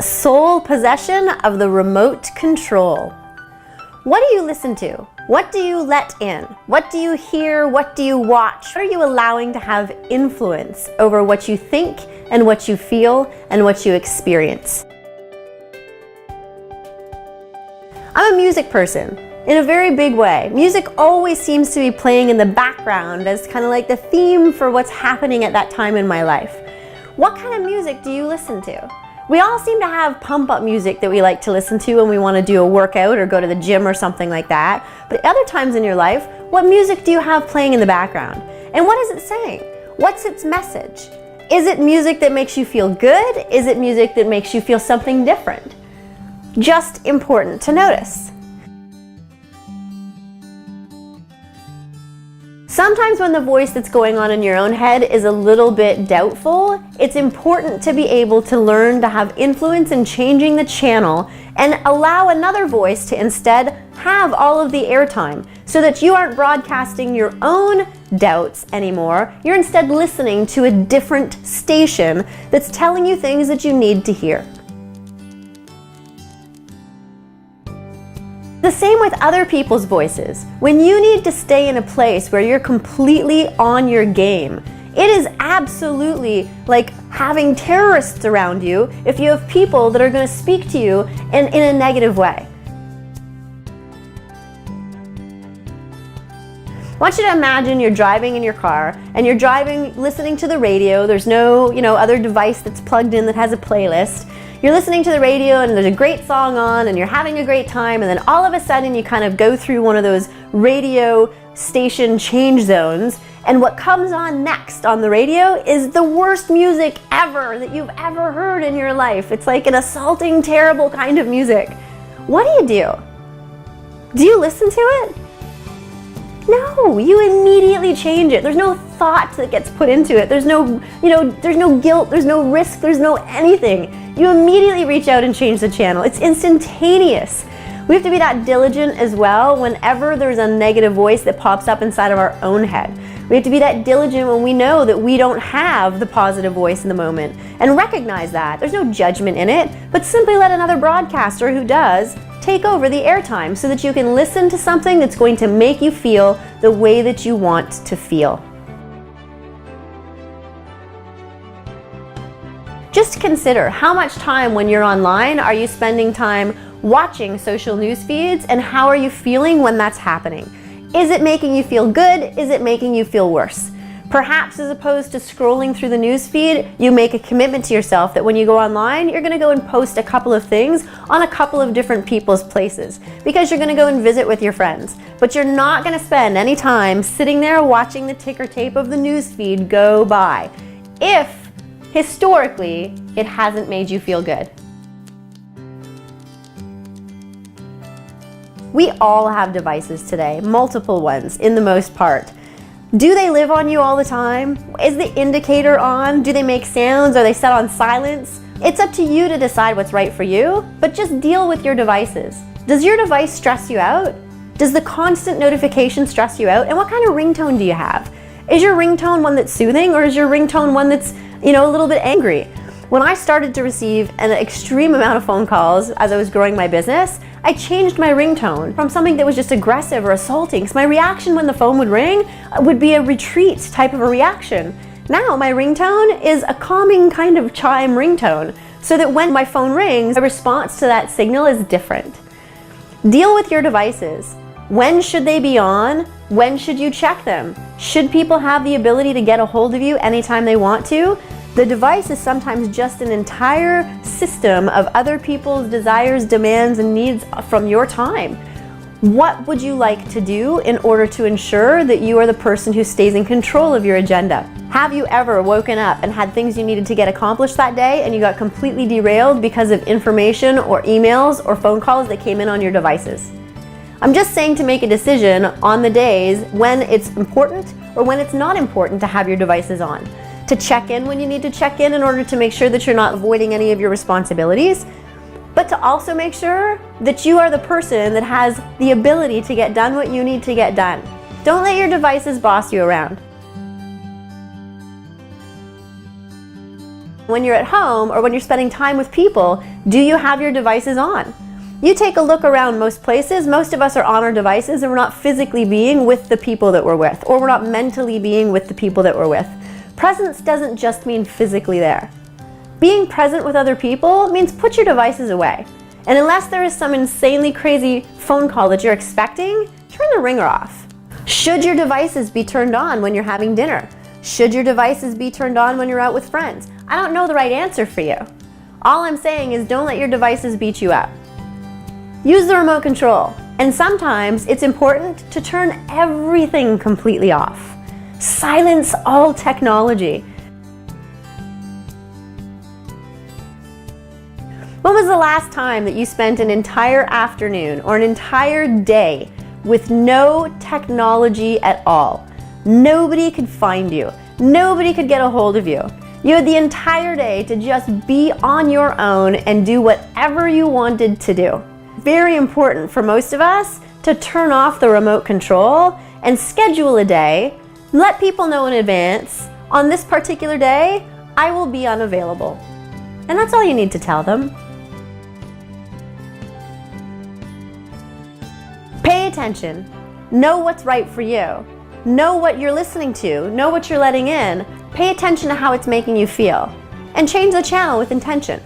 sole possession of the remote control. What do you listen to? What do you let in? What do you hear? What do you watch? What are you allowing to have influence over what you think and what you feel and what you experience? I'm a music person in a very big way. Music always seems to be playing in the background as kind of like the theme for what's happening at that time in my life. What kind of music do you listen to? We all seem to have pump-up music that we like to listen to when we want to do a workout or go to the gym or something like that. But other times in your life, what music do you have playing in the background? And what is it saying? What's its message? Is it music that makes you feel good? Is it music that makes you feel something different? Just important to notice. Sometimes when the voice that's going on in your own head is a little bit doubtful, it's important to be able to learn to have influence in changing the channel and allow another voice to instead have all of the airtime so that you aren't broadcasting your own doubts anymore. You're instead listening to a different station that's telling you things that you need to hear. The same with other people's voices. When you need to stay in a place where you're completely on your game, it is absolutely like having terrorists around you if you have people that are going to speak to you in a negative way. I want you to imagine you're driving in your car and you're driving listening to the radio. There's no, other device that's plugged in that has a playlist. You're listening to the radio and there's a great song on and you're having a great time, and then all of a sudden you kind of go through one of those radio station change zones, and what comes on next on the radio is the worst music ever that you've ever heard in your life. It's like an assaulting, terrible kind of music. What do? Do you listen to it? No, you immediately change it. There's no thought that gets put into it. There's no, there's no guilt, there's no risk, there's no anything. You immediately reach out and change the channel. It's instantaneous. We have to be that diligent as well whenever there's a negative voice that pops up inside of our own head. We have to be that diligent when we know that we don't have the positive voice in the moment and recognize that. There's no judgment in it, but simply let another broadcaster who does take over the airtime so that you can listen to something that's going to make you feel the way that you want to feel. Just consider how much time when you're online are you spending time watching social news feeds, and how are you feeling when that's happening? Is it making you feel good? Is it making you feel worse? Perhaps as opposed to scrolling through the news feed, you make a commitment to yourself that when you go online, you're going to go and post a couple of things on a couple of different people's places because you're going to go and visit with your friends. But you're not going to spend any time sitting there watching the ticker tape of the news feed go by if historically it hasn't made you feel good. We all have devices today, multiple ones in the most part. Do they live on you all the time? Is the indicator on? Do they make sounds? Are they set on silence? It's up to you to decide what's right for you, but just deal with your devices. Does your device stress you out? Does the constant notification stress you out? And what kind of ringtone do you have? Is your ringtone one that's soothing, or is your ringtone one that's, a little bit angry? When I started to receive an extreme amount of phone calls as I was growing my business, I changed my ringtone from something that was just aggressive or assaulting, because my reaction when the phone would ring would be a retreat type of a reaction. Now my ringtone is a calming kind of chime ringtone, so that when my phone rings, the response to that signal is different. Deal with your devices. When should they be on? When should you check them? Should people have the ability to get a hold of you anytime they want to? The device is sometimes just an entire system of other people's desires, demands, and needs from your time. What would you like to do in order to ensure that you are the person who stays in control of your agenda? Have you ever woken up and had things you needed to get accomplished that day and you got completely derailed because of information or emails or phone calls that came in on your devices? I'm just saying to make a decision on the days when it's important or when it's not important to have your devices on. To check in when you need to check in order to make sure that you're not avoiding any of your responsibilities, but to also make sure that you are the person that has the ability to get done what you need to get done. Don't let your devices boss you around. When you're at home or when you're spending time with people, do you have your devices on? You take a look around most places, most of us are on our devices and we're not physically being with the people that we're with, or we're not mentally being with the people that we're with. Presence doesn't just mean physically there. Being present with other people means put your devices away. And unless there is some insanely crazy phone call that you're expecting, turn the ringer off. Should your devices be turned on when you're having dinner? Should your devices be turned on when you're out with friends? I don't know the right answer for you. All I'm saying is don't let your devices beat you up. Use the remote control. And sometimes it's important to turn everything completely off. Silence all technology. When was the last time that you spent an entire afternoon or an entire day with no technology at all? Nobody could find you. Nobody could get a hold of you. You had the entire day to just be on your own and do whatever you wanted to do. Very important for most of us to turn off the remote control and schedule a day. Let people know in advance, on this particular day, I will be unavailable. And that's all you need to tell them. Pay attention. Know what's right for you. Know what you're listening to. Know what you're letting in. Pay attention to how it's making you feel. And change the channel with intention.